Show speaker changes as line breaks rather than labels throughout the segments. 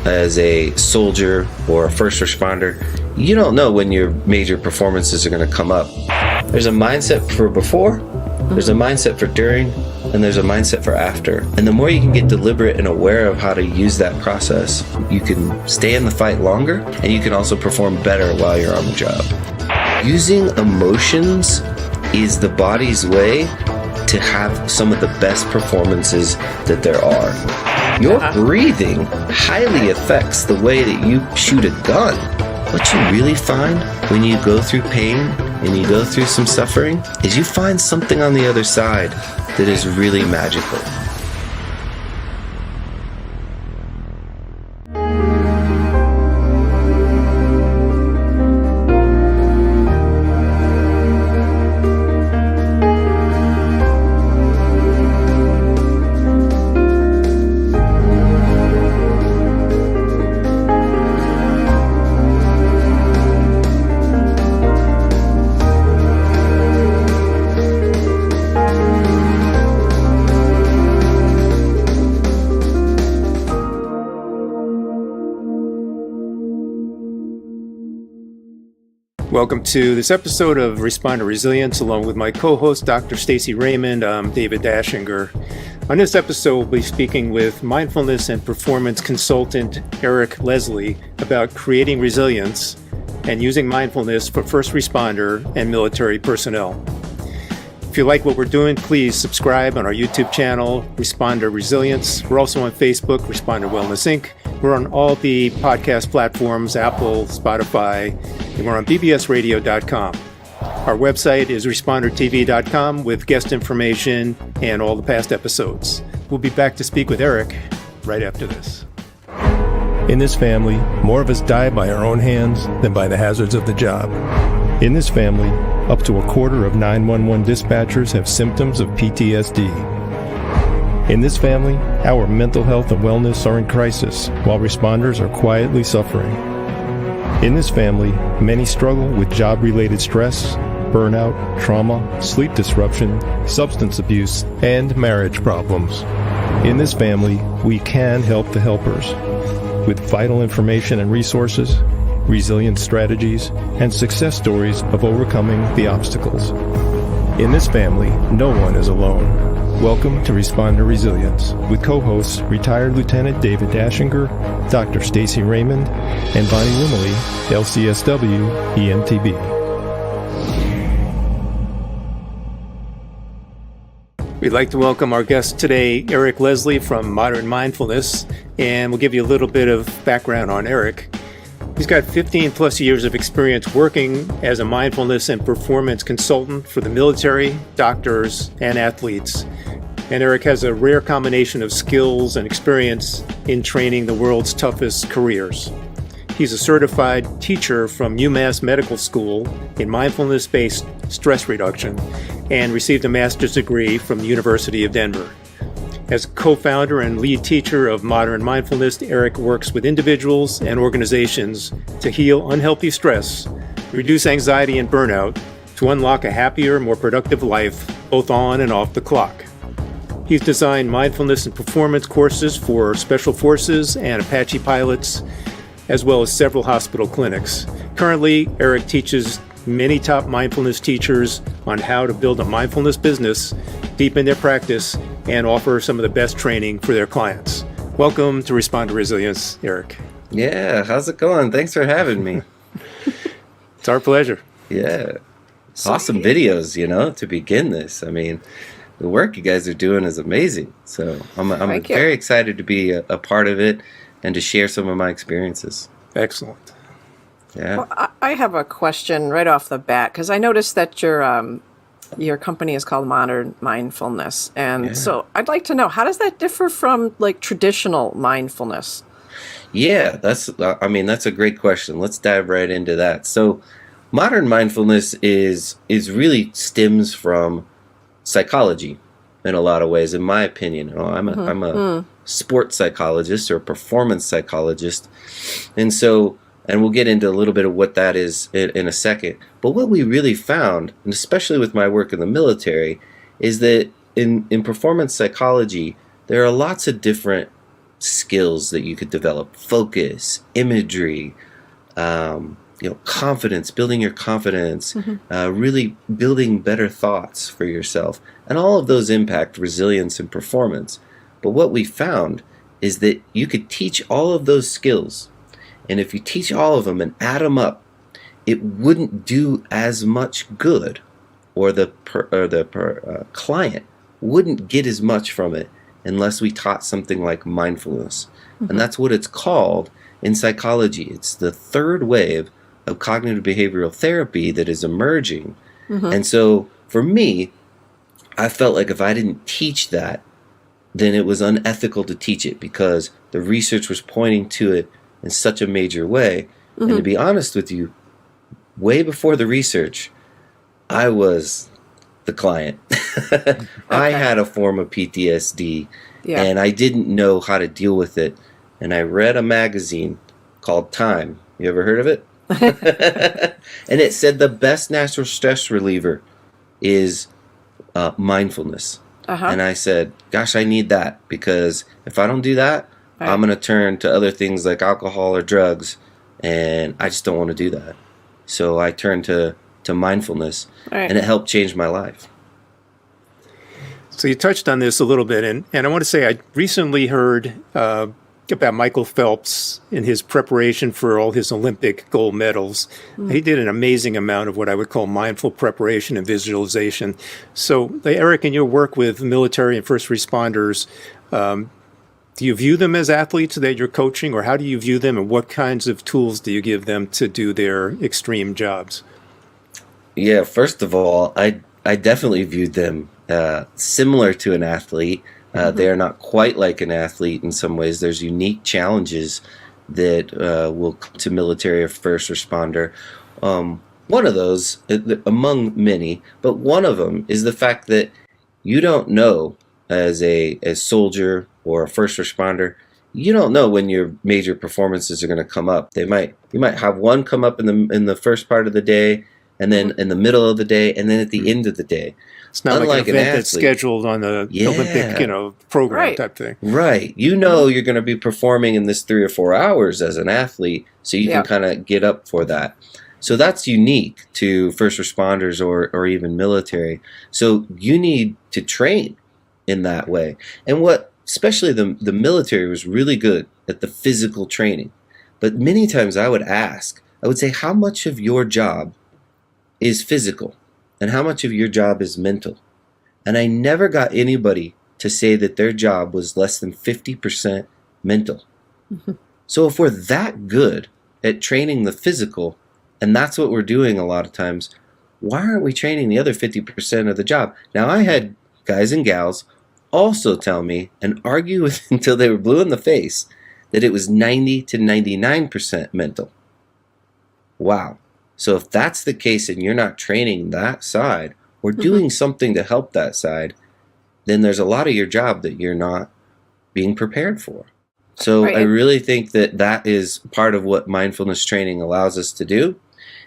as a soldier or a first responder, you don't know when your major performances are going to come up. There's a mindset for before, there's a mindset for during, and there's a mindset for after. And the more you can get deliberate and aware of how to use that process, you can stay in the fight longer, and you can also perform better while you're on the job. Using emotions is the body's way to have some of the best performances that there are. Your breathing highly affects the way that you shoot a gun. What you really find when you go through pain and you go through some suffering is you find something on the other side that is really magical.
Welcome to this episode of Responder Resilience, along with my co-host, Dr. Stacy Raymond. I'm David Dashinger. On this episode, we'll be speaking with mindfulness and performance consultant Erik Leslie about creating resilience and using mindfulness for first responder and military personnel. If you like what we're doing, please subscribe on our YouTube channel, Responder Resilience. We're also on Facebook, Responder Wellness Inc. We're on all the podcast platforms, Apple, Spotify, and we're on bbsradio.com. Our website is respondertv.com with guest information and all the past episodes. We'll be back to speak with Erik right after this.
In this family, more of us die by our own hands than by the hazards of the job. In this family, up to a quarter of 911 dispatchers have symptoms of PTSD. In this family, our mental health and wellness are in crisis, while responders are quietly suffering. In this family, many struggle with job-related stress, burnout, trauma, sleep disruption, substance abuse, and marriage problems. In this family, we can help the helpers with vital information and resources, resilience strategies, and success stories of overcoming the obstacles. In this family, no one is alone. Welcome to Responder Resilience with co-hosts retired Lieutenant David Dashinger, Dr. Stacy Raymond, and Bonnie Rimley, LCSW EMTB.
We'd like to welcome our guest today, Erik Leslie from Modern Mindfulness, and we'll give you a little bit of background on Erik. He's got 15 plus years of experience working as a mindfulness and performance consultant for the military, doctors, and athletes. And Erik has a rare combination of skills and experience in training the world's toughest careers. He's a certified teacher from UMass Medical School in Mindfulness Based Stress Reduction and received a master's degree from the University of Denver. As co-founder and lead teacher of Modern Mindfulness, Erik works with individuals and organizations to heal unhealthy stress, reduce anxiety and burnout, to unlock a happier, more productive life, both on and off the clock. He's designed mindfulness and performance courses for Special Forces and Apache Pilots, as well as several hospital clinics. Currently, Erik teaches many top mindfulness teachers on how to build a mindfulness business, deepen their practice, and offer some of the best training for their clients. Welcome to Responder Resilience, Erik.
Yeah, how's it going? Thanks for having me.
It's our pleasure.
Yeah. Awesome videos, to begin this. I mean, the work you guys are doing is amazing. So I'm very excited to be a part of it and to share some of my experiences.
Excellent.
Yeah.
Well, I have a question right off the bat, because I noticed that your company is called Modern Mindfulness. And so I'd like to know, how does that differ from traditional mindfulness?
Yeah, that's a great question. Let's dive right into that. So modern mindfulness is really stems from psychology in a lot of ways, in my opinion. I'm a sports psychologist or a performance psychologist. And we'll get into a little bit of what that is in a second. But what we really found, and especially with my work in the military, is that in performance psychology, there are lots of different skills that you could develop: focus, imagery, confidence, building your confidence, really building better thoughts for yourself. And all of those impact resilience and performance. But what we found is that you could teach all of those skills. And if you teach all of them and add them up, it wouldn't do as much good, or the client wouldn't get as much from it unless we taught something like mindfulness. And that's what it's called in psychology. It's the third wave of cognitive behavioral therapy that is emerging. And so for me, I felt like if I didn't teach that, then it was unethical to teach it, because the research was pointing to it in such a major way. And to be honest with you, way before the research, I was the client. I had a form of PTSD, and I didn't know how to deal with it. And I read a magazine called Time. You ever heard of it? And it said the best natural stress reliever is mindfulness. And I said, gosh, I need that, because if I don't do that, I'm going to turn to other things like alcohol or drugs, and I just don't want to do that. So I turned to mindfulness, and it helped change my life.
So you touched on this a little bit, and I want to say I recently heard about Michael Phelps in his preparation for all his Olympic gold medals. He did an amazing amount of what I would call mindful preparation and visualization. So, Erik, in your work with military and first responders, do you view them as athletes that you're coaching, or how do you view them, and what kinds of tools do you give them to do their extreme jobs?
Yeah, first of all, I definitely viewed them similar to an athlete. They are not quite like an athlete in some ways. There's unique challenges that will come to military or first responder. One of those, among many, but one of them is the fact that you don't know, as a soldier or a first responder, you don't know when your major performances are going to come up. You might have one come up in the first part of the day, and then in the middle of the day, and then at the end of the day.
It's not like an event that's scheduled on the Olympic, program type thing.
Right. You know you're going to be performing in this 3 or 4 hours as an athlete, so you can kind of get up for that. So that's unique to first responders or even military. So you need to train in that way. And especially the military was really good at the physical training. But many times I would say, how much of your job is physical? And how much of your job is mental? And I never got anybody to say that their job was less than 50% mental. So if we're that good at training the physical, and that's what we're doing a lot of times, why aren't we training the other 50% of the job? Now, I had guys and gals also tell me and argue with until they were blue in the face that it was 90 to 99% mental. Wow. So if that's the case and you're not training that side or doing something to help that side, then there's a lot of your job that you're not being prepared for. So I really think that is part of what mindfulness training allows us to do.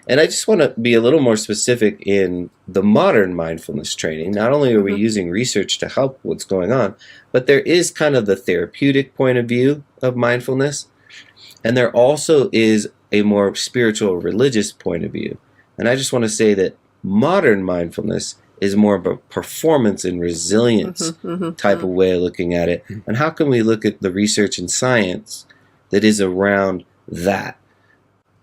And I just want to be a little more specific in the modern mindfulness training. Not only are we using research to help what's going on, but there is kind of the therapeutic point of view of mindfulness. And there also is a more spiritual, religious point of view. And I just want to say that modern mindfulness is more of a performance and resilience type of way of looking at it. And how can we look at the research and science that is around that?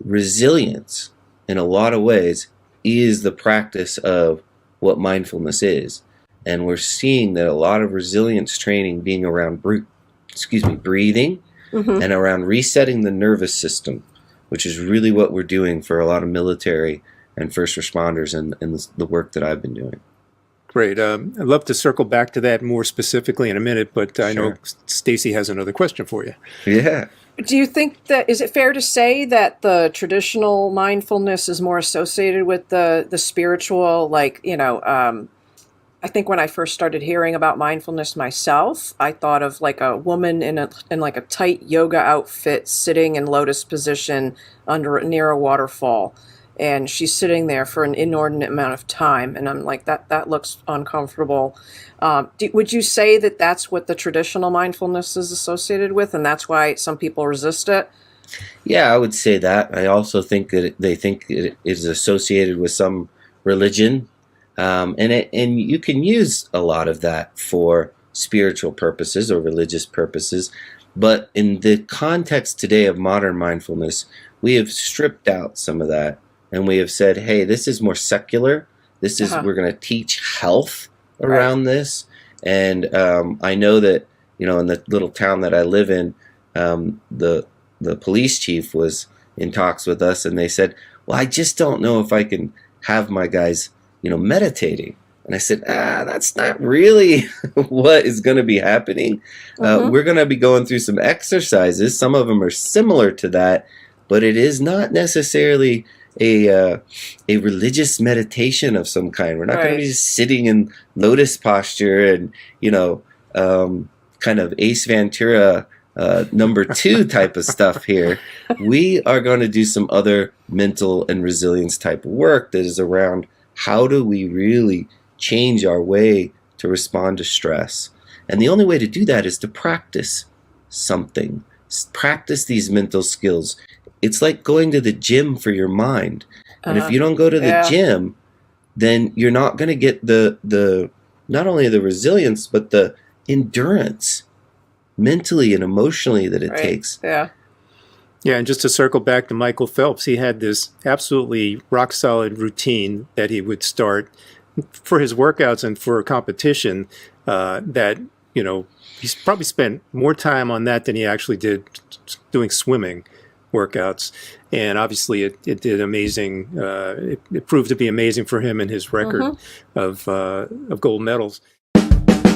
Resilience, in a lot of ways, is the practice of what mindfulness is. And we're seeing that a lot of resilience training being around breathing and around resetting the nervous system, which is really what we're doing for a lot of military and first responders in the work that I've been doing.
Great. I'd love to circle back to that more specifically in a minute, but I know Stacy has another question for you.
Yeah.
Do you think is it fair to say that the traditional mindfulness is more associated with the spiritual, I think when I first started hearing about mindfulness myself, I thought of like a woman in like a tight yoga outfit sitting in lotus position near a waterfall. and she's sitting there for an inordinate amount of time, and I'm like, that looks uncomfortable. Would you say that that's what the traditional mindfulness is associated with, and that's why some people resist it?
Yeah, I would say that. I also think that they think it is associated with some religion, and you can use a lot of that for spiritual purposes or religious purposes. But in the context today of modern mindfulness, we have stripped out some of that, and we have said, hey, this is more secular. This is we're going to teach health around this. And I know that, in the little town that I live in, the police chief was in talks with us, and they said, well, I just don't know if I can have my guys, meditating. And I said, that's not really what is going to be happening. We're going to be going through some exercises. Some of them are similar to that, but it is not necessarily a religious meditation of some kind. We're not going to be just sitting in lotus posture and, kind of Ace Ventura number 2 type of stuff here. We are going to do some other mental and resilience type of work that is around how do we really change our way to respond to stress. And the only way to do that is to practice something. Practice these mental skills. It's like going to the gym for your mind. And if you don't go to the gym, then you're not going to get the not only the resilience, but the endurance mentally and emotionally that it takes.
Yeah, and just to circle back to Michael Phelps, he had this absolutely rock solid routine that he would start for his workouts and for a competition that, he's probably spent more time on that than he actually did doing swimming workouts. And obviously it did amazing. It proved to be amazing for him and his record of gold medals.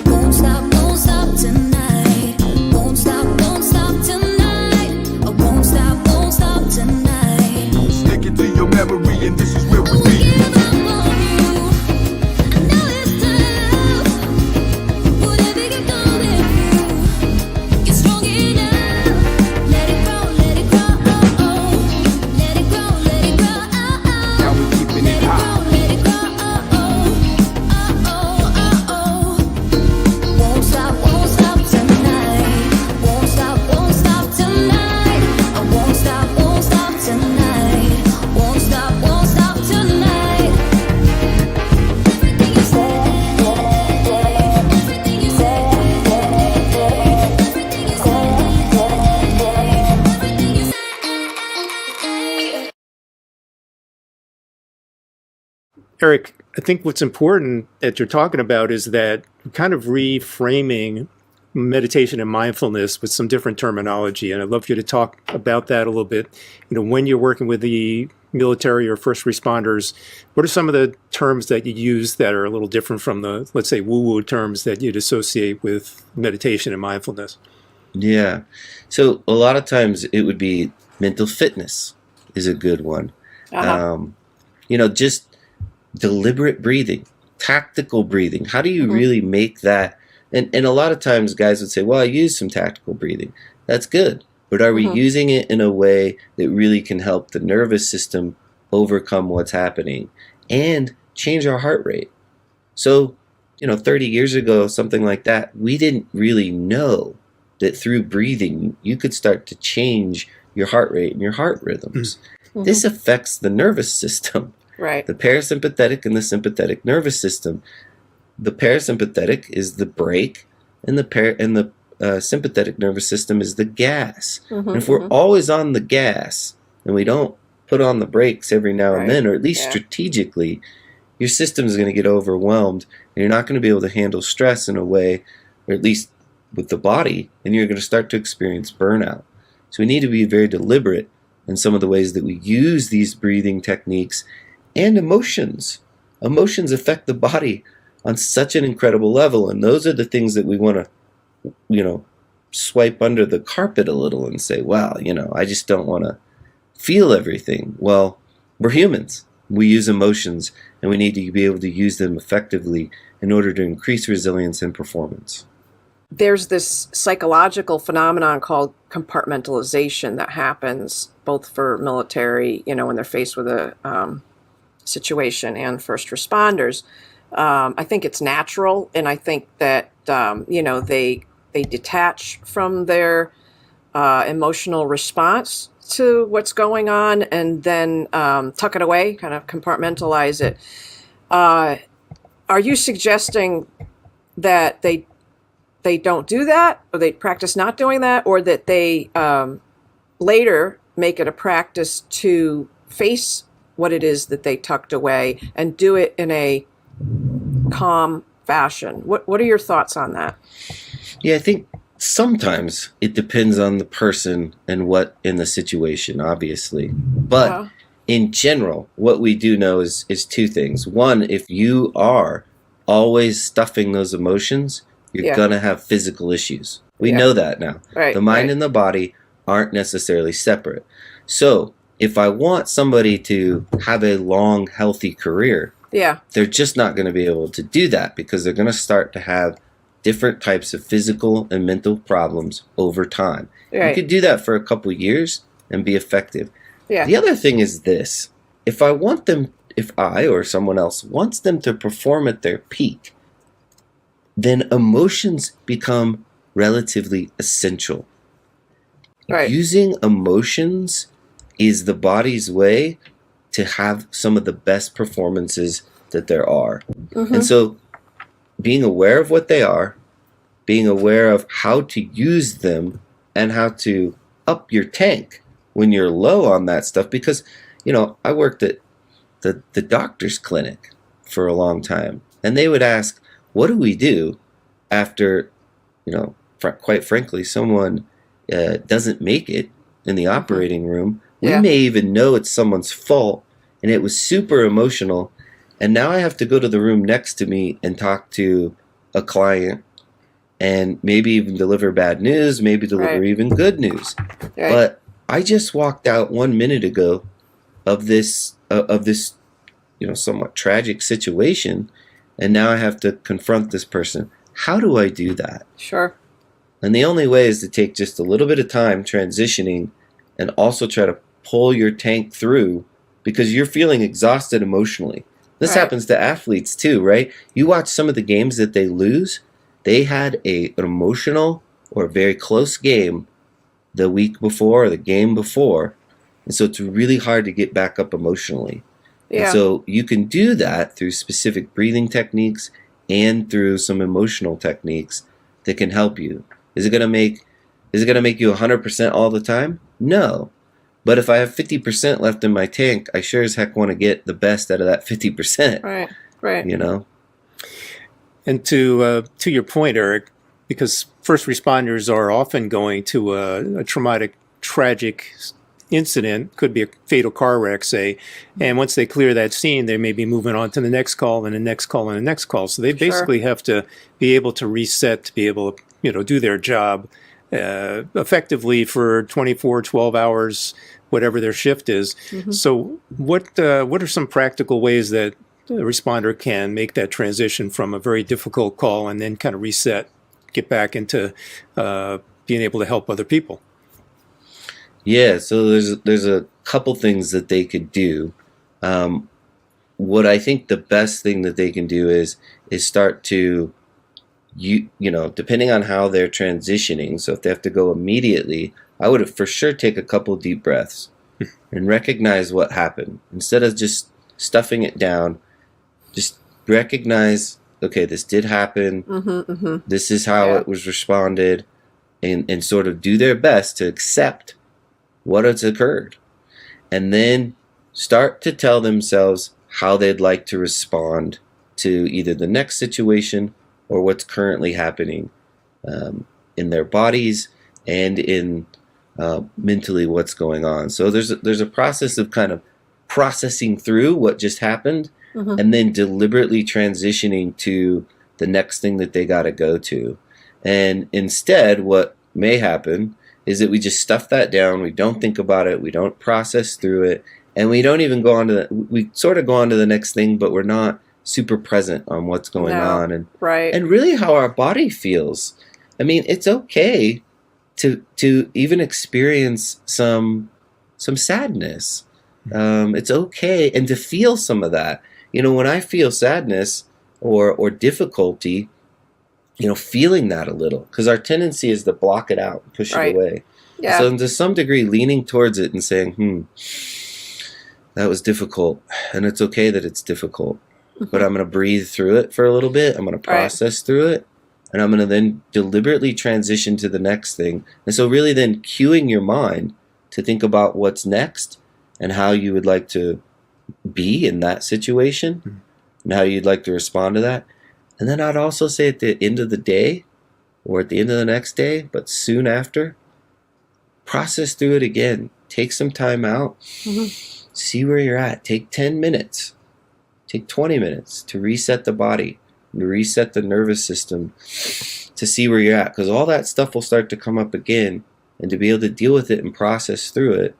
Won't stop tonight. Won't stop tonight. I won't stop tonight.
Stick it to your memory, and this is where we be.
Erik, I think what's important that you're talking about is that kind of reframing meditation and mindfulness with some different terminology. And I'd love for you to talk about that a little bit. When you're working with the military or first responders, what are some of the terms that you use that are a little different from the, let's say, woo-woo terms that you'd associate with meditation and mindfulness?
Yeah. So a lot of times it would be mental fitness is a good one. Just deliberate breathing, tactical breathing. How do you really make that? And a lot of times guys would say, well, I use some tactical breathing. That's good. But are we using it in a way that really can help the nervous system overcome what's happening and change our heart rate? So, 30 years ago, something like that, we didn't really know that through breathing, you could start to change your heart rate and your heart rhythms. This affects the nervous system.
Right.
The parasympathetic and the sympathetic nervous system. The parasympathetic is the brake, and the sympathetic nervous system is the gas. And if we're always on the gas and we don't put on the brakes every now and then, or at least strategically, your system is going to get overwhelmed, and you're not going to be able to handle stress in a way, or at least with the body, and you're going to start to experience burnout. So we need to be very deliberate in some of the ways that we use these breathing techniques. And emotions. Emotions affect the body on such an incredible level. And those are the things that we want to, swipe under the carpet a little and say, wow, I just don't want to feel everything. Well, we're humans. We use emotions, and we need to be able to use them effectively in order to increase resilience and performance.
there's this psychological phenomenon called compartmentalization that happens both for military, when they're faced with a situation, and first responders. I think it's natural, and I think that they detach from their emotional response to what's going on, and then tuck it away, kind of compartmentalize it. Are you suggesting that they don't do that, or they practice not doing that, or that they later make it a practice to face what it is that they tucked away and do it in a calm fashion? What are your thoughts on that?
Yeah, I think sometimes it depends on the person and what in the situation, obviously. But in general, what we do know is two things. One, if you are always stuffing those emotions, you're going to have physical issues. We know that now.
Right,
the mind and the body aren't necessarily separate. So if I want somebody to have a long, healthy career, they're just not going to be able to do that, because they're going to start to have different types of physical and mental problems over time.
Right.
You could do that for a couple of years and be effective.
Yeah.
The other thing is this. If I or someone else wants them to perform at their peak, then emotions become relatively essential.
Right.
Using emotions is the body's way to have some of the best performances that there are. Mm-hmm. And so being aware of what they are, being aware of how to use them, and how to up your tank when you're low on that stuff. Because, I worked at the doctor's clinic for a long time, and they would ask, what do we do after, quite frankly, someone doesn't make it in the operating room? We may even know it's someone's fault, and it was super emotional, and now I have to go to the room next to me and talk to a client, and maybe even deliver bad news, maybe deliver even good news. Right. But I just walked out 1 minute ago of this somewhat tragic situation, and now I have to confront this person. How do I do that?
Sure.
And the only way is to take just a little bit of time transitioning, and also try to pull your tank through, because you're feeling exhausted emotionally. This happens to athletes too, right? You watch some of the games that they lose. They had an emotional or very close game the week before or the game before. And so it's really hard to get back up emotionally. Yeah. And so you can do that through specific breathing techniques and through some emotional techniques that can help you. Is it going to make you 100% all the time? No. But if I have 50% left in my tank, I sure as heck want to get the best out of that 50%. Right.
And to your point, Erik, because first responders are often going to a traumatic, tragic incident, could be a fatal car wreck, say, and once they clear that scene, they may be moving on to the next call and the next call and the next call. So they basically have to be able to reset to be able to, do their job effectively for 24, 12 hours, whatever their shift is. Mm-hmm. So what are some practical ways that a responder can make that transition from a very difficult call and then kind of reset, get back into being able to help other people?
Yeah, so there's a couple things that they could do. What I think the best thing that they can do is start to, depending on how they're transitioning. So if they have to go immediately, I would for sure take a couple deep breaths and recognize what happened. Instead of just stuffing it down, just recognize, okay, this did happen. Mm-hmm, mm-hmm. This is how it was responded, and sort of do their best to accept what has occurred. And then start to tell themselves how they'd like to respond to either the next situation or what's currently happening in their bodies and in mentally what's going on. So there's a process of kind of processing through what just happened, mm-hmm. and then deliberately transitioning to the next thing that they got to go to. And instead, what may happen is that we just stuff that down. We don't think about it. We don't process through it. And we don't even go on to we sort of go on to the next thing, but we're not super present on what's going on and really how our body feels. I mean, it's okay to even experience some sadness. It's okay, and to feel some of that. When I feel sadness or difficulty, feeling that a little, because our tendency is to block it out, push it away.
Yeah.
So to some degree, leaning towards it and saying, that was difficult, and it's okay that it's difficult, but I'm going to breathe through it for a little bit. I'm going to process through it, and I'm going to then deliberately transition to the next thing. And so really then cueing your mind to think about what's next and how you would like to be in that situation and how you'd like to respond to that. And then I'd also say at the end of the day or at the end of the next day, but soon after, process through it again. Take some time out. See where you're at. Take 10 minutes. Take 20 minutes to reset the body, to reset the nervous system, to see where you're at. Because all that stuff will start to come up again. And to be able to deal with it and process through it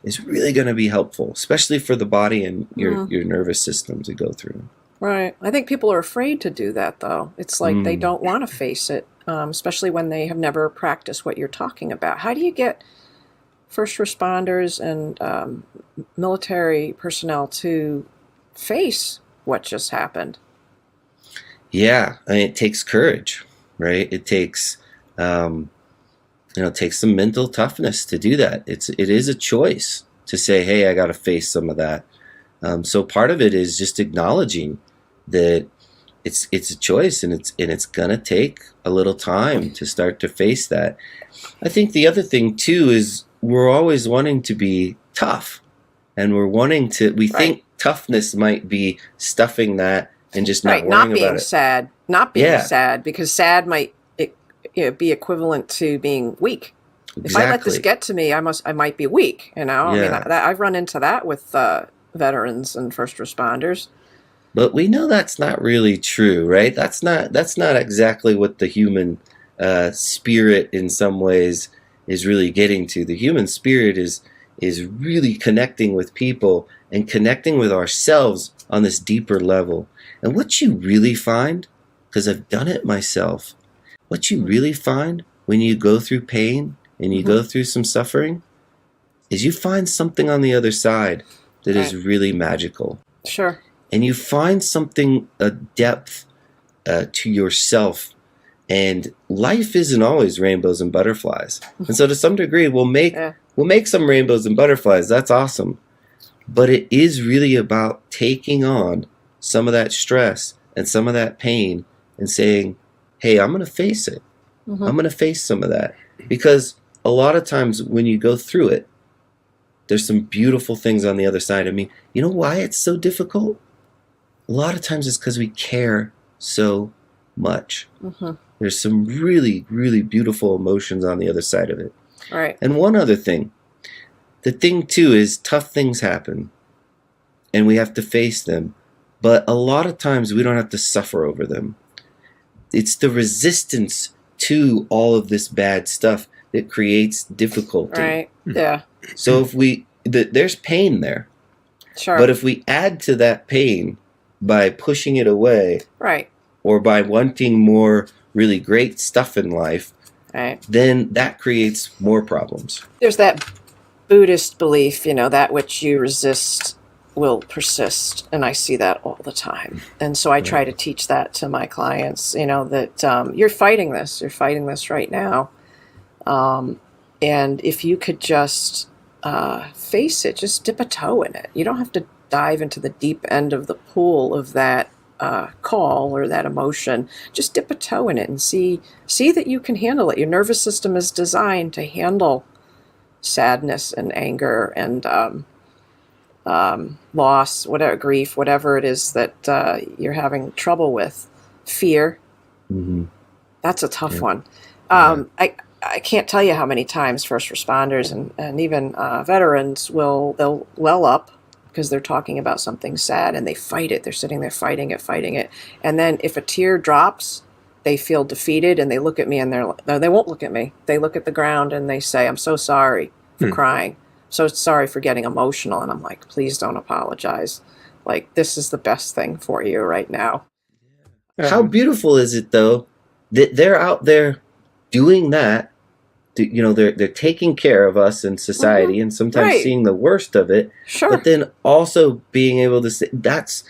is really going to be helpful, especially for the body and your nervous system to go through.
Right. I think people are afraid to do that, though. It's like they don't want to face it, especially when they have never practiced what you're talking about. How do you get first responders and military personnel to face what just happened?
Yeah, I mean, it takes courage, right? It takes, it takes some mental toughness to do that. It is a choice to say, hey, I got to face some of that. So part of it is just acknowledging that it's a choice, and it's gonna take a little time to start to face that. I think the other thing too is we're always wanting to be tough, and we think toughness might be stuffing that and just not worrying
not being
about it.
sad, not being sad, because sad might be equivalent to being weak.
Exactly.
If I let this get to me, I might be weak. I mean, I've run into that with veterans and first responders.
But we know that's not really true, right? That's not exactly what the human spirit in some ways is really getting to. The human spirit is really connecting with people and connecting with ourselves on this deeper level. And what you really find, because I've done it myself, what you really find when you go through pain and you go through some suffering is you find something on the other side that is really magical.
Sure.
And you find something, a depth to yourself. And life isn't always rainbows and butterflies. And so to some degree, we'll make some rainbows and butterflies. That's awesome. But it is really about taking on some of that stress and some of that pain and saying, hey, I'm going to face it. I'm going to face some of that. Because a lot of times when you go through it, there's some beautiful things on the other side. I mean, you know why it's so difficult? A lot of times it's because we care so much. There's some really, really beautiful emotions on the other side of it.
Right.
And one other thing. The thing, too, is tough things happen. And we have to face them. But a lot of times we don't have to suffer over them. It's the resistance to all of this bad stuff that creates difficulty.
Right. Yeah.
So if there's pain there.
Sure.
But if we add to that pain by pushing it away,
right,
or by wanting more really great stuff in life,
right,
then that creates more problems.
There's that Buddhist belief, that which you resist will persist, and I see that all the time. And so I try to teach that to my clients, that you're fighting this right now, and if you could just face it, just dip a toe in it. You don't have to dive into the deep end of the pool of that call or that emotion. Just dip a toe in it and see that you can handle it. Your nervous system is designed to handle sadness and anger and loss, whatever, grief, whatever it is that you're having trouble with. Fear. That's a tough one. I can't tell you how many times first responders and even veterans they'll well up because they're talking about something sad and they fight it. They're sitting there fighting it. And then if a tear drops, they feel defeated and they look at me and they won't look at me. They look at the ground and they say, I'm so sorry for crying. So sorry for getting emotional. And I'm like, please don't apologize. Like, this is the best thing for you right now.
How beautiful is it, though, that they're out there doing that, they're taking care of us in society, and sometimes
Right.
seeing the worst of it.
Sure.
But then also being able to say that's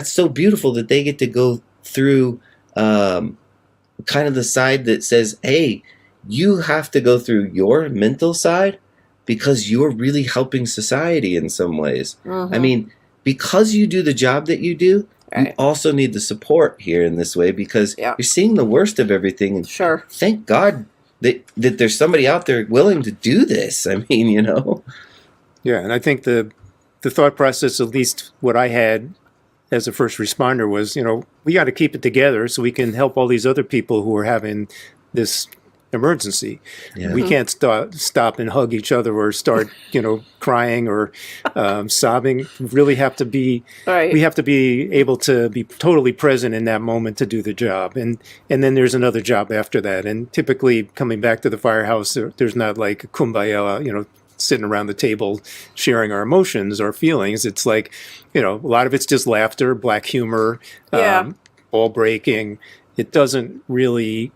so beautiful that they get to go through kind of the side that says, hey, you have to go through your mental side because you're really helping society in some ways. I mean, because you do the job that you do, you
Right.
also need the support here in this way, because
Yeah.
you're seeing the worst of everything. And
Sure.
thank God that there's somebody out there willing to do this. I mean,
Yeah, and I think the thought process, at least what I had as a first responder, was, we got to keep it together so we can help all these other people who are having this emergency.
Yeah.
We can't stop and hug each other or start, crying or sobbing. We really have to be.
Right.
We have to be able to be totally present in that moment to do the job, and then there's another job after that. And typically, coming back to the firehouse, there's not like a kumbaya, sitting around the table sharing our emotions or feelings. It's like, a lot of it's just laughter, black humor,
Yeah.
ball breaking. It doesn't really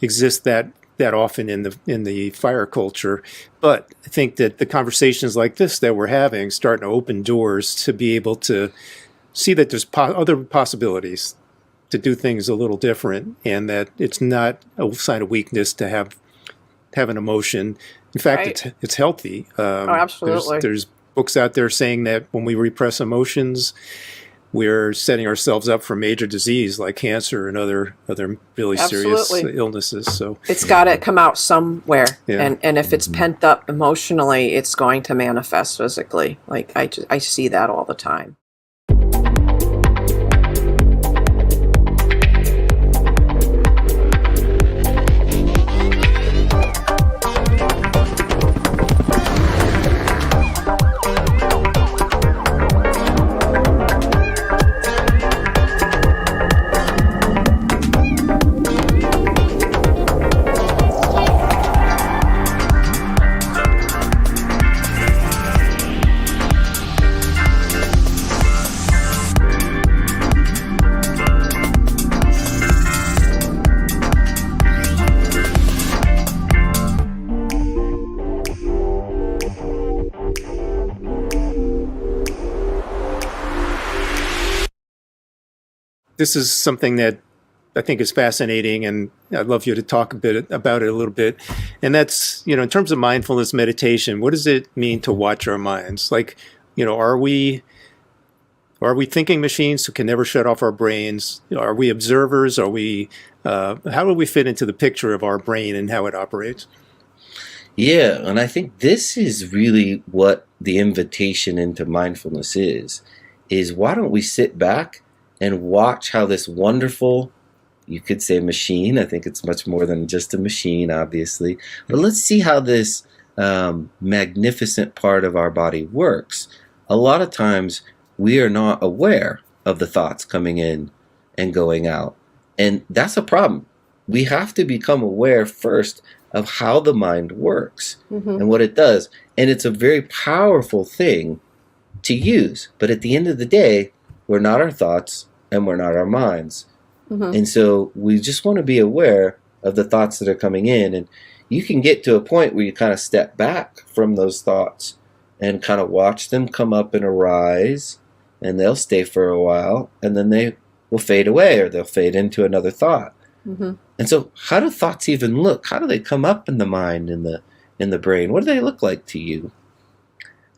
exist that often in the fire culture. But I think that the conversations like this that we're having starting to open doors to be able to see that there's other possibilities to do things a little different, and that it's not a sign of weakness to have an emotion. In fact,
Right.
it's healthy.
Absolutely.
There's books out there saying that when we repress emotions, we're setting ourselves up for major disease like cancer and other really serious
Absolutely.
illnesses. So
It's got to come out somewhere.
Yeah.
And if it's pent up emotionally, it's going to manifest physically. Like I see that all the time.
this is something that I think is fascinating, and I'd love you to talk a bit about it a little bit. And that's, in terms of mindfulness meditation, what does it mean to watch our minds? Like, are we thinking machines who can never shut off our brains? Are we observers? Are we, how do we fit into the picture of our brain and how it operates?
Yeah, and I think this is really what the invitation into mindfulness is why don't we sit back and watch how this wonderful, you could say machine, I think it's much more than just a machine, obviously, but let's see how this magnificent part of our body works. A lot of times we are not aware of the thoughts coming in and going out, and that's a problem. We have to become aware first of how the mind works and what it does. And it's a very powerful thing to use. But at the end of the day, we're not our thoughts and we're not our minds. And so we just want to be aware of the thoughts that are coming in. And you can get to a point where you kind of step back from those thoughts and kind of watch them come up and arise. And they'll stay for a while. And then they will fade away, or they'll fade into another thought. And so how do thoughts even look? How do they come up in the mind, in the brain? What do they look like to you?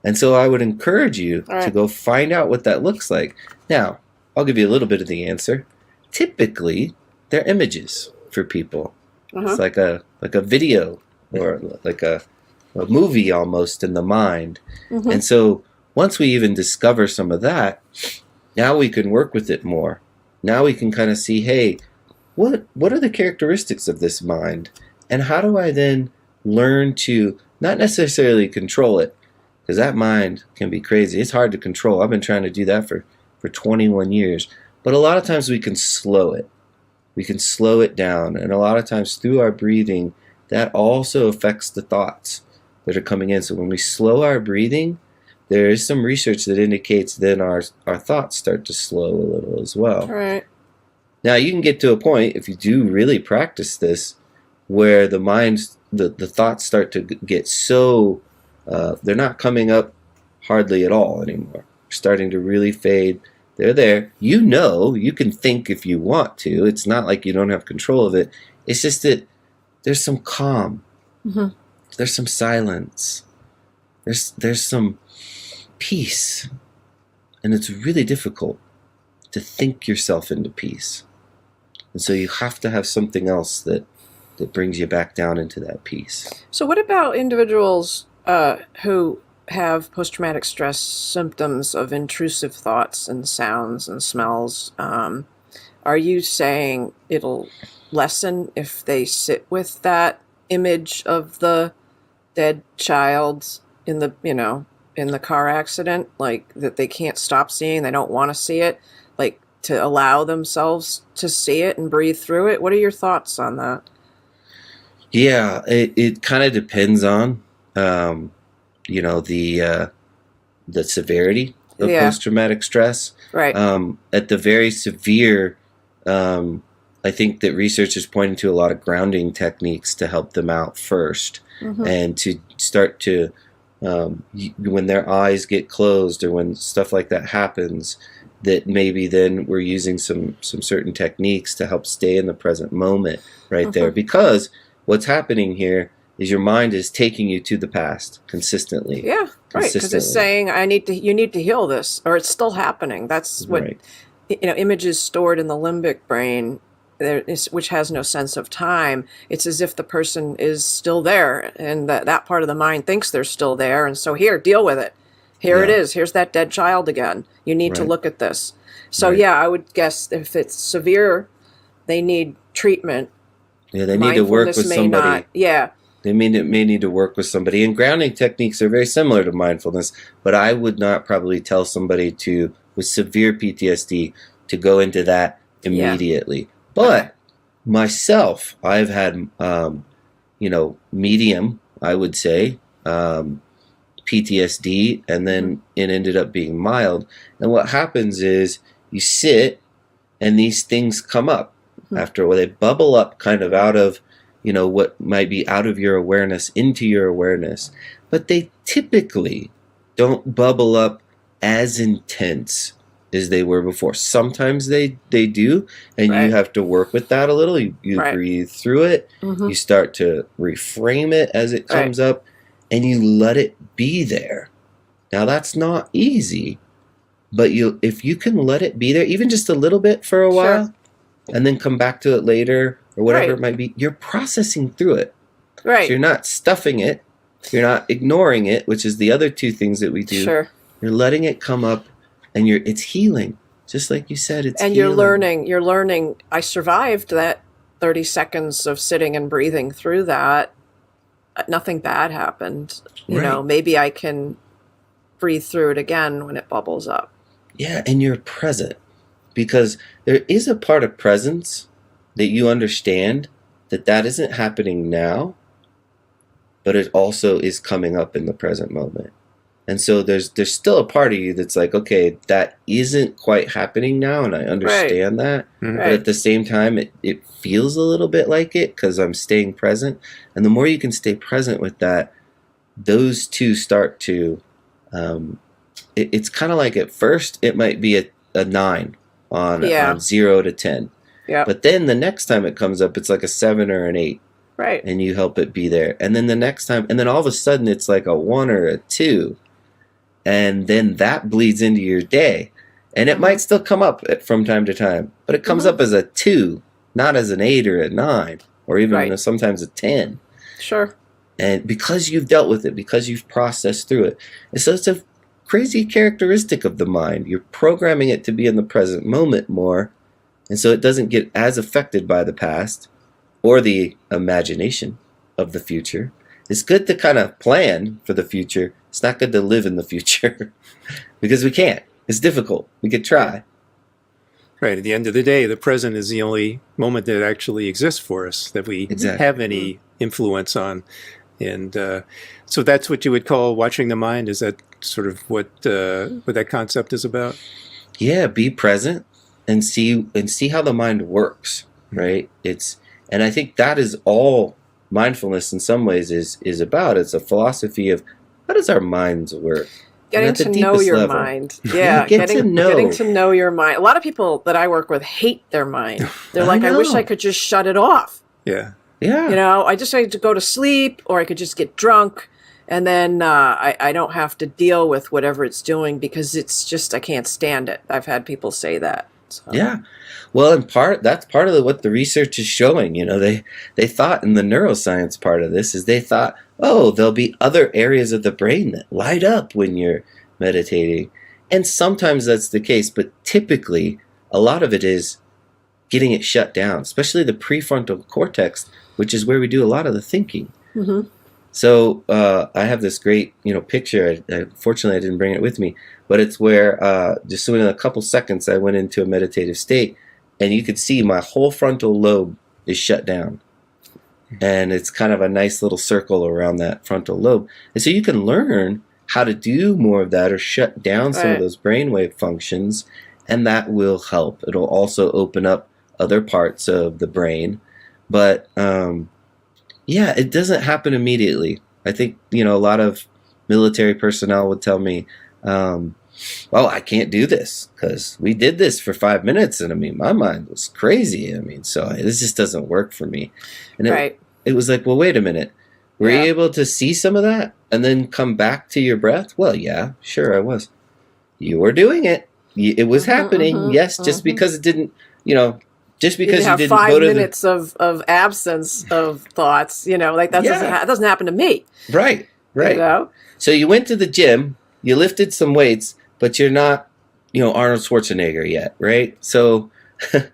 And so I would encourage you to go find out what that looks like. Now, I'll give you a little bit of the answer. Typically, they're images for people. It's like a video or like a movie almost in the mind. And so once we even discover some of that, now we can work with it more. Now we can kind of see, hey, what are the characteristics of this mind? And how do I then learn to not necessarily control it? Because that mind can be crazy. It's hard to control. I've been trying to do that for 21 years. But a lot of times we can slow it. We can slow it down. And a lot of times through our breathing, that also affects the thoughts that are coming in. So when we slow our breathing, there is some research that indicates then our thoughts start to slow a little as well.
Right.
Now, you can get to a point, if you do really practice this, where the thoughts start to get so, they're not coming up hardly at all anymore. They're starting to really fade. They're there. You know, you can think if you want to. It's not like you don't have control of it. It's just that there's some calm.
Mm-hmm.
There's some silence. There's some peace. And it's really difficult to think yourself into peace. And so you have to have something else that brings you back down into that peace.
So what about individuals who have post-traumatic stress symptoms of intrusive thoughts and sounds and smells? Are you saying it'll lessen if they sit with that image of the dead child in the car accident, like that they can't stop seeing, they don't want to see it, like to allow themselves to see it and breathe through it? What are your thoughts on that?
Yeah, it kind of depends on, the severity of post-traumatic stress.
Right.
At the very severe, I think that research is pointing to a lot of grounding techniques to help them out first, and to start to, when their eyes get closed or when stuff like that happens, that maybe then we're using some certain techniques to help stay in the present moment right there. Because what's happening here is your mind is taking you to the past consistently.
Yeah, right. Because it's saying, you need to heal this, or it's still happening. That's what, images stored in the limbic brain, which has no sense of time. It's as if the person is still there, and that part of the mind thinks they're still there. And so here, deal with it. Here it is. Here's that dead child again. You need to look at this. So I would guess if it's severe, they need treatment.
Yeah, they need to work with somebody. They may need to work with somebody. And grounding techniques are very similar to mindfulness, but I would not probably tell somebody with severe PTSD to go into that immediately. But myself, I've had, medium, I would say, PTSD, and then it ended up being mild. And what happens is you sit and these things come up after, they bubble up kind of out of, what might be out of your awareness into your awareness. But they typically don't bubble up as intense as they were before. Sometimes they do, and you have to work with that a little. You breathe through it. You start to reframe it as it comes up, and you let it be there. Now that's not easy, but if you can let it be there, even just a little bit for a while, and then come back to it later or whatever it might be, you're processing through it. Right. So you're not stuffing it. You're not ignoring it, which is the other two things that we do. Sure. You're letting it come up, and it's healing. Just like you said, it's healing.
And you're learning, I survived that 30 seconds of sitting and breathing through that. Nothing bad happened. Maybe I can breathe through it again when it bubbles up.
Yeah, and you're present. Because there is a part of presence that you understand that isn't happening now, but it also is coming up in the present moment. And so there's still a part of you that's like, okay, that isn't quite happening now, and I understand that. But at the same time, it feels a little bit like it because I'm staying present. And the more you can stay present with that, those two start to, it's kind of like at first, it might be a 9 on 0 to 10. Yeah. But then the next time it comes up, it's like a 7 or an 8. Right. And you help it be there. And then the next time, and then all of a sudden it's like a 1 or a 2. And then that bleeds into your day. And it might still come up from time to time, but it comes up as a 2, not as an 8 or a 9, or even sometimes a 10. Sure. And because you've dealt with it, because you've processed through it. And so it's a crazy characteristic of the mind. You're programming it to be in the present moment more, and so it doesn't get as affected by the past or the imagination of the future. It's good to kind of plan for the future. It's not good to live in the future because we can't. It's difficult. We could try.
Right. At the end of the day, the present is the only moment that actually exists for us, that we have any influence on. And so that's what you would call watching the mind. Is that sort of what that concept is about?
Yeah, be present and see how the mind works, right? And I think that is all mindfulness in some ways is about. It's a philosophy of how does our minds work? And
Getting
at the
to know
deepest
your
level.
mind. Yeah, getting to know your mind. A lot of people that I work with hate their mind. They're like, I wish I could just shut it off.
Yeah.
Yeah.
You know, I just need to go to sleep, or I could just get drunk, and then I don't have to deal with whatever it's doing because it's just, I can't stand it. I've had people say that. So.
Yeah. Well, in part, that's part of what the research is showing. You know, they thought in the neuroscience part of this is they thought, oh, there'll be other areas of the brain that light up when you're meditating. And sometimes that's the case, but typically a lot of it is getting it shut down, especially the prefrontal cortex, which is where we do a lot of the thinking.
Mm-hmm.
So I have this great, picture. Fortunately, I didn't bring it with me, but it's where just in a couple seconds, I went into a meditative state, and you could see my whole frontal lobe is shut down. And it's kind of a nice little circle around that frontal lobe. And so you can learn how to do more of that or shut down some of those brainwave functions, and that will help. It'll also open up other parts of the brain. But yeah, it doesn't happen immediately. I think, a lot of military personnel would tell me, I can't do this because we did this for 5 minutes. And I mean, my mind was crazy. I mean, so this just doesn't work for me. And it was like, well, wait a minute. Were you able to see some of that and then come back to your breath? Well, yeah, sure I was. You were doing it. It was happening. Yes, just because it didn't, just because you didn't
5
go to
minutes of absence of thoughts, like that doesn't happen to me.
Right.
You know?
So you went to the gym, you lifted some weights, but you're not, Arnold Schwarzenegger yet, right? So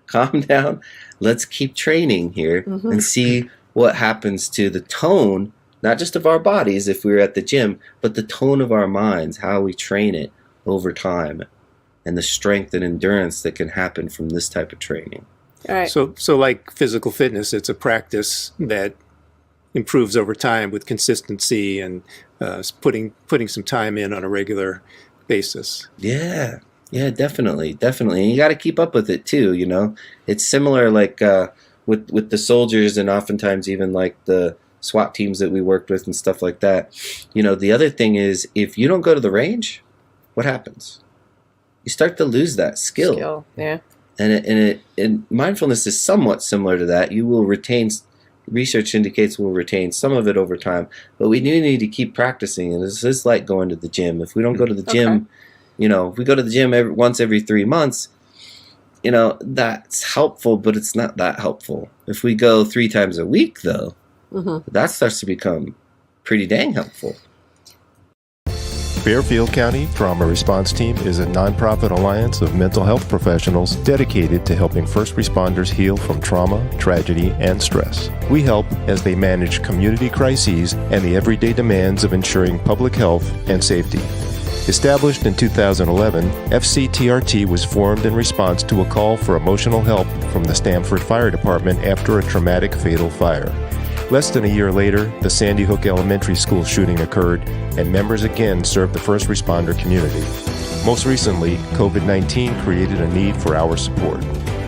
calm down. Let's keep training here and see what happens to the tone, not just of our bodies if we were at the gym, but the tone of our minds, how we train it over time, and the strength and endurance that can happen from this type of training.
All right.
So like physical fitness, it's a practice that improves over time with consistency and putting some time in on a regular basis.
Yeah, definitely. And you got to keep up with it too. It's similar like with the soldiers, and oftentimes even like the SWAT teams that we worked with and stuff like that. The other thing is, if you don't go to the range, what happens? You start to lose that skill.
Yeah.
And mindfulness is somewhat similar to that. You will retain, research indicates we'll retain some of it over time, but we do need to keep practicing. And this is like going to the gym. If we don't go to the gym, if we go to the gym once every 3 months, that's helpful, but it's not that helpful. If we go 3 times a week, though, that starts to become pretty dang helpful.
Fairfield County Trauma Response Team is a nonprofit alliance of mental health professionals dedicated to helping first responders heal from trauma, tragedy, and stress. We help as they manage community crises and the everyday demands of ensuring public health and safety. Established in 2011, FCTRT was formed in response to a call for emotional help from the Stamford Fire Department after a traumatic fatal fire. Less than a year later, the Sandy Hook Elementary School shooting occurred, and members again served the first responder community. Most recently, COVID-19 created a need for our support.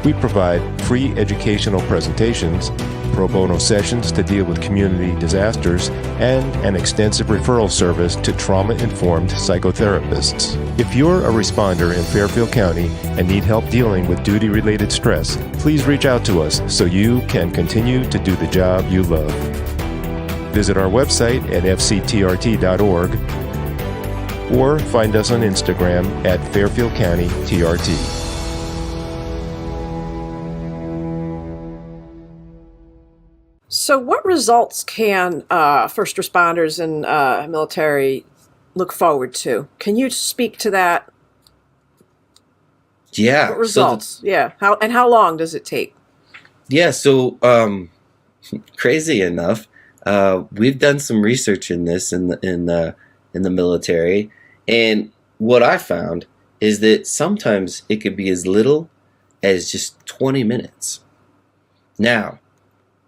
We provide free educational presentations, pro bono sessions to deal with community disasters, and an extensive referral service to trauma-informed psychotherapists. If you're a responder in Fairfield County and need help dealing with duty-related stress, please reach out to us so you can continue to do the job you love. Visit our website at fctrt.org or find us on Instagram at Fairfield County TRT.
So what results can first responders and military look forward to? Can you speak to that?
Yeah.
What results? How long does it take?
Yeah. So crazy enough, we've done some research in this in the military, and what I found is that sometimes it could be as little as just 20 minutes. Now,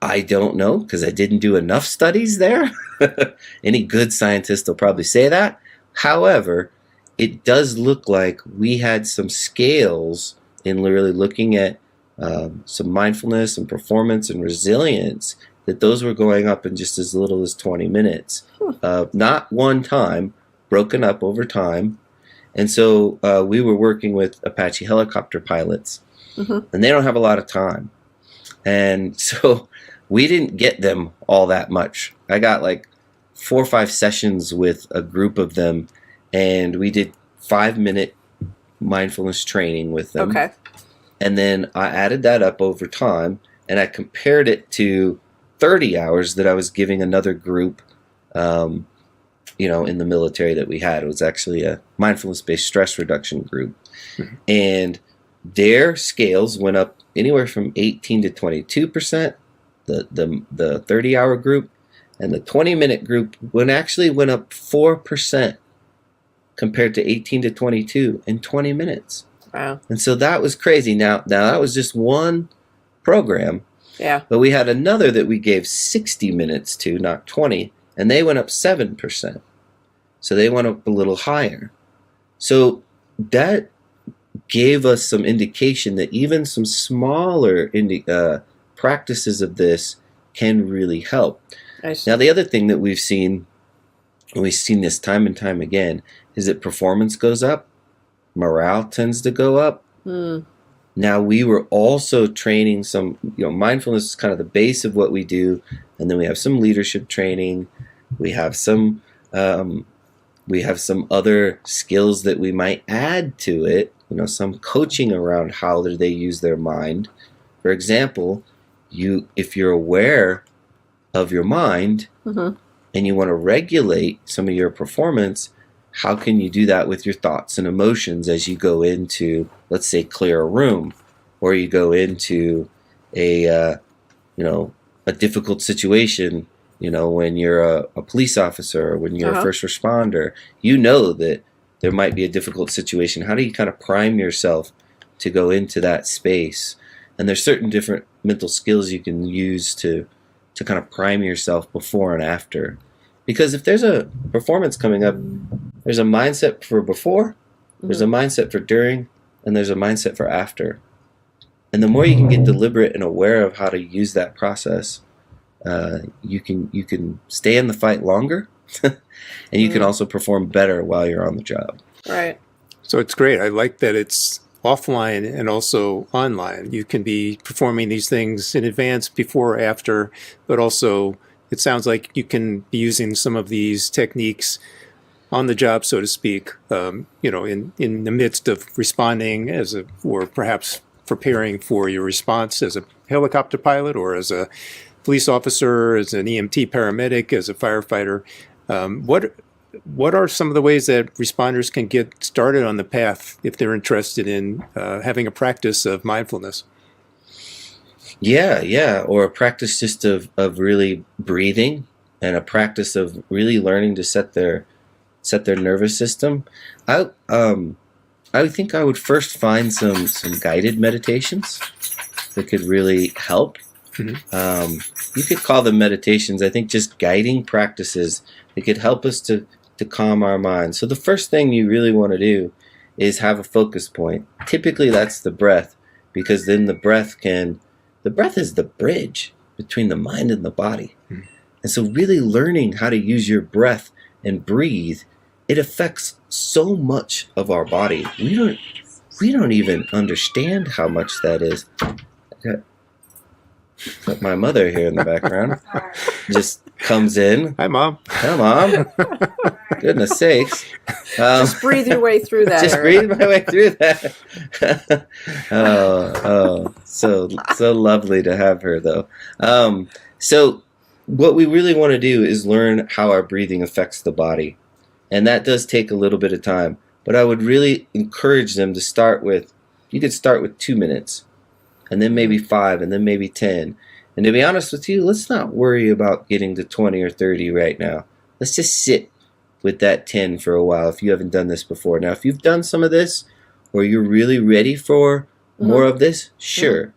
I don't know because I didn't do enough studies there. Any good scientist will probably say that. However, it does look like we had some scales in really looking at some mindfulness and performance and resilience that those were going up in just as little as 20 minutes. Not one time, broken up over time. And so we were working with Apache helicopter pilots, and they don't have a lot of time. And so we didn't get them all that much. I got like 4 or 5 sessions with a group of them, and we did 5-minute mindfulness training with them.
Okay.
And then I added that up over time, and I compared it to 30 hours that I was giving another group, in the military that we had. It was actually a Mindfulness Based Stress Reduction group. And their scales went up anywhere from 18 to 22%, the 30-hour group, and the 20-minute group went up 4% compared to 18 to 22 in 20 minutes.
Wow.
And so that was crazy. Now that was just one program.
Yeah.
But we had another that we gave 60 minutes to, not 20, and they went up 7%. So they went up a little higher. So that gave us some indication that even some smaller practices of this can really help. Now, the other thing that we've seen, and we've seen this time and time again, is that performance goes up, morale tends to go up. Now, we were also training some, mindfulness is kind of the base of what we do, and then we have some leadership training. We have some other skills that we might add to it, some coaching around how do they use their mind. For example, if you're aware of your mind and you want to regulate some of your performance, how can you do that with your thoughts and emotions as you go into, let's say, clear a room, or you go into a difficult situation, when you're a police officer, or when you're a first responder, that there might be a difficult situation. How do you kind of prime yourself to go into that space? And there's certain different mental skills you can use to kind of prime yourself before and after. Because if there's a performance coming up, there's a mindset for before, there's a mindset for during, and there's a mindset for after. And the more you can get deliberate and aware of how to use that process, you can stay in the fight longer, and you can also perform better while you're on the job.
Right.
So it's great. I like that it's offline and also online. You can be performing these things in advance, before or after, but also it sounds like you can be using some of these techniques on the job, so to speak, in the midst of responding or perhaps preparing for your response as a helicopter pilot, or as a police officer, as an EMT paramedic, as a firefighter. What are some of the ways that responders can get started on the path if they're interested in having a practice of mindfulness?
Yeah. Or a practice just of really breathing, and a practice of really learning to set their nervous system. I think I would first find some guided meditations that could really help. You could call them meditations. I think just guiding practices that could help us to calm our mind. So the first thing you really want to do is have a focus point. Typically that's the breath, because then the breath is the bridge between the mind and the body. And so really learning how to use your breath and breathe, it affects so much of our body. We don't even understand how much that is. Got my mother here in the background. Just comes in.
Hi, Mom.
Hi, Mom. Goodness sakes.
Just breathe your way through that.
Just breathe my way through that. So lovely to have her, though. So what we really want to do is learn how our breathing affects the body. And that does take a little bit of time. But I would really encourage them to you could start with 2 minutes, and then maybe 5, and then maybe 10. And to be honest with you, let's not worry about getting to 20 or 30 right now. Let's just sit with that 10 for a while if you haven't done this before. Now, if you've done some of this, or you're really ready for more of this, sure.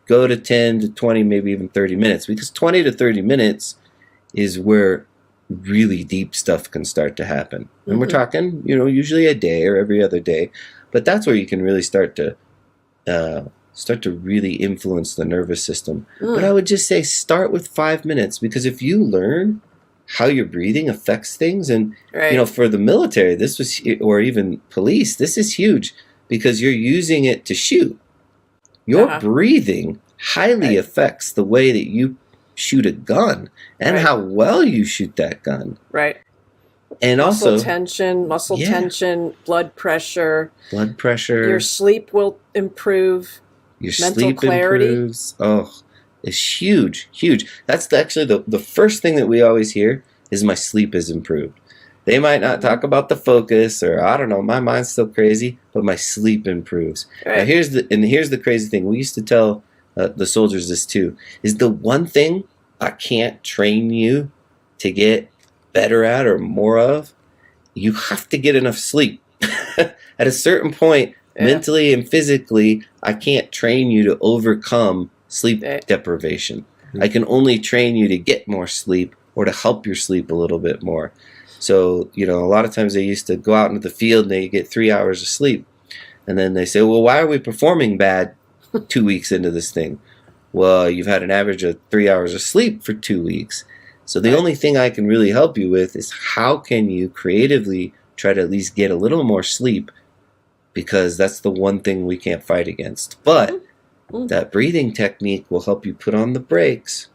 Go to 10 to 20, maybe even 30 minutes. Because 20 to 30 minutes is where really deep stuff can start to happen. And we're talking, usually a day or every other day. But that's where you can really start to start to really influence the nervous system. But I would just say start with 5 minutes, because if you learn how your breathing affects things, and
Right.
for the military, this was, or even police, this is huge, because you're using it to shoot. Your breathing highly affects the way that you shoot a gun and
Right.
how well you shoot that gun.
Right.
And
Muscle
also
muscle
Yeah.
tension, blood pressure.
blood pressure,
Your sleep will improve.
your
mental
sleep
clarity.
improves. Oh, it's huge, huge. That's actually the first thing that we always hear is my sleep is improved. They might not talk about the focus, or I don't know, my mind's still crazy, but my sleep improves. Now
Right.
here's the crazy thing. We used to tell the soldiers this too, is the one thing I can't train you to get better at or more of, you have to get enough sleep. At a certain point,
Yeah.
mentally and physically, I can't train you to overcome sleep
Yeah.
deprivation. I can only train you to get more sleep or to help your sleep a little bit more. So, a lot of times they used to go out into the field and they get 3 hours of sleep. And then they say, well, why are we performing bad 2 weeks into this thing? Well, you've had an average of 3 hours of sleep for 2 weeks. So the only thing I can really help you with is how can you creatively try to at least get a little more sleep, because that's the one thing we can't fight against. But that breathing technique will help you put on the brakes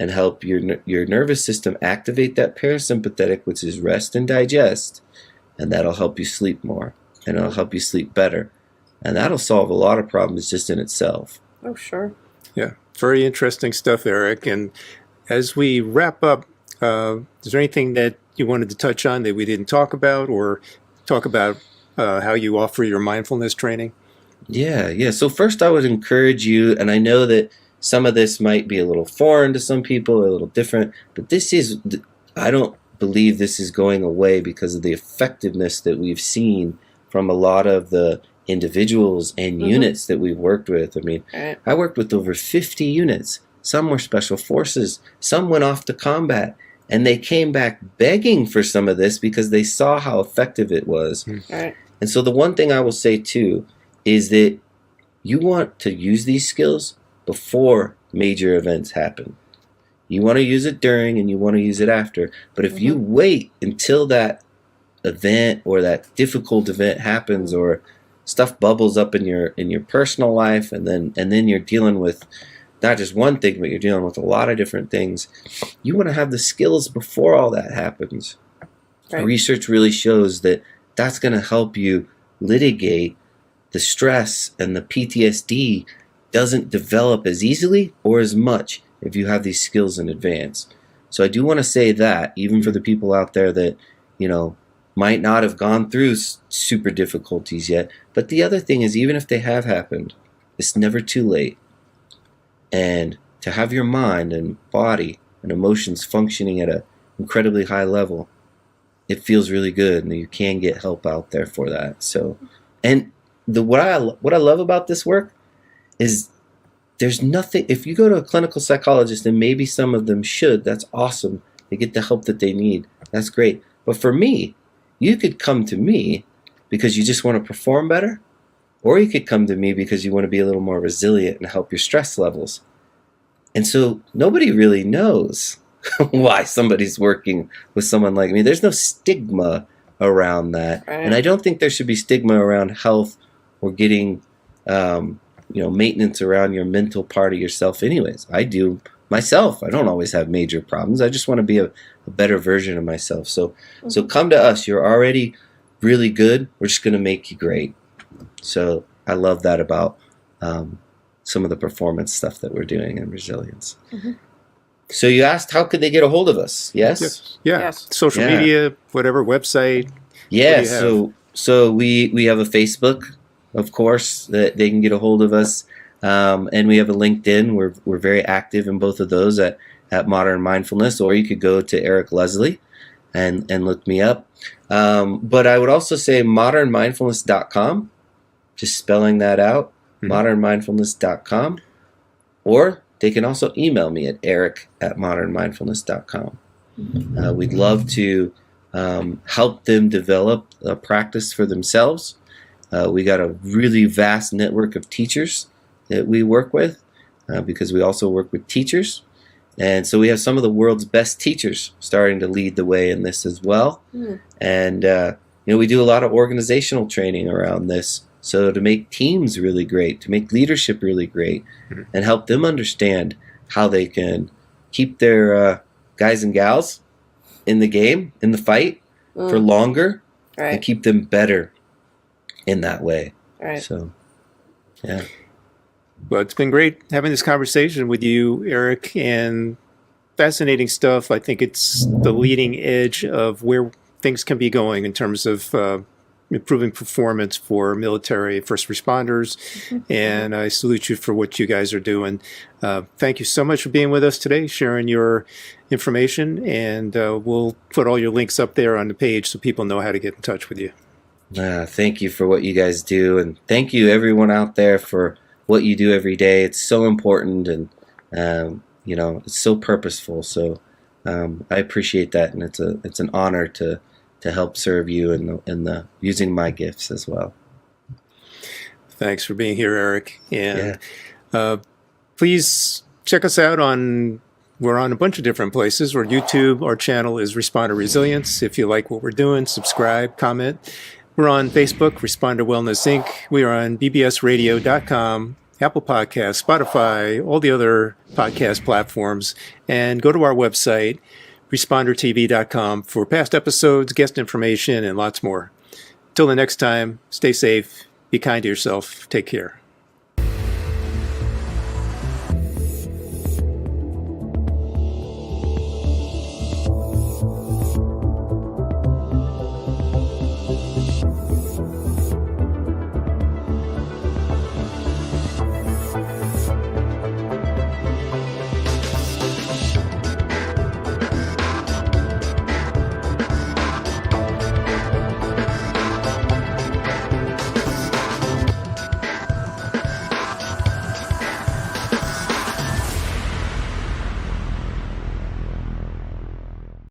and help your nervous system activate that parasympathetic, which is rest and digest, and that'll help you sleep more, and it'll help you sleep better. And that'll solve a lot of problems just in itself.
Oh, sure.
Yeah, very interesting stuff, Erik. And as we wrap up, is there anything that you wanted to touch on that we didn't talk about, or talk about how you offer your mindfulness training?
Yeah. So first I would encourage you, and I know that some of this might be a little foreign to some people, or a little different, but I don't believe this is going away because of the effectiveness that we've seen from a lot of the individuals and units that we've worked with. I mean,
Right.
I worked with over 50 units. Some were special forces. Some went off to combat. And they came back begging for some of this because they saw how effective it was.
Right.
And so the one thing I will say too is that you want to use these skills before major events happen. You want to use it during, and you want to use it after. But if you wait until that event or that difficult event happens, or stuff bubbles up in your personal life, and then you're dealing with not just one thing, but you're dealing with a lot of different things, you want to have the skills before all that happens.
Right.
Research really shows that that's going to help you litigate the stress, and the PTSD doesn't develop as easily or as much if you have these skills in advance. So I do want to say that, even for the people out there that, might not have gone through super difficulties yet. But the other thing is, even if they have happened, it's never too late. And to have your mind and body and emotions functioning at an incredibly high level, it feels really good, and you can get help out there for that. So, and what I love about this work is there's nothing. If you go to a clinical psychologist, and maybe some of them should, that's awesome. They get the help that they need. That's great. But for me, you could come to me because you just want to perform better, or you could come to me because you want to be a little more resilient and help your stress levels. And so nobody really knows why somebody's working with someone like me. There's no stigma around that.
Right.
And I don't think there should be stigma around health or getting, maintenance around your mental part of yourself anyways. I do myself. I don't always have major problems. I just want to be a better version of myself. So come to us. You're already really good. We're just going to make you great. So I love that about some of the performance stuff that we're doing in resilience. So you asked, how could they get a hold of us? Yes?
Yeah.
Yes.
Social
Yeah.
media, whatever, website.
Yeah,
What do you
so we have a Facebook, of course, that they can get a hold of us. And we have a LinkedIn. We're very active in both of those at Modern Mindfulness, or you could go to Erik Leslie and look me up. But I would also say modernmindfulness.com, just spelling that out, modernmindfulness.com. Or they can also email me at erik@modernmindfulness.com. We'd love to help them develop a practice for themselves. We got a really vast network of teachers that we work with, because we also work with teachers. And so we have some of the world's best teachers starting to lead the way in this as well. And, we do a lot of organizational training around this. So to make teams really great, to make leadership really great, and help them understand how they can keep their guys and gals in the game, in the fight, for longer,
Right.
and keep them better in that way.
Right.
So, yeah.
Well, it's been great having this conversation with you, Erik, and fascinating stuff. I think it's the leading edge of where things can be going in terms of improving performance for military first responders. And I salute you for what you guys are doing. Thank you so much for being with us today, sharing your information, and we'll put all your links up there on the page so people know how to get in touch with you.
Thank you for what you guys do, and thank you everyone out there for what you do every day. It's so important, and it's so purposeful. So I appreciate that, and it's an honor to help serve you in the using my gifts as well.
Thanks for being here, Erik. And please check us out we're on a bunch of different places. We're YouTube. Our channel is Responder Resilience. If you like what we're doing, subscribe, comment. We're on Facebook, Responder Wellness Inc. We are on bbsradio.com, Apple Podcasts, Spotify, all the other podcast platforms. And go to our website, respondertv.com, for past episodes, guest information, and lots more. Till the next time, stay safe, be kind to yourself, take care.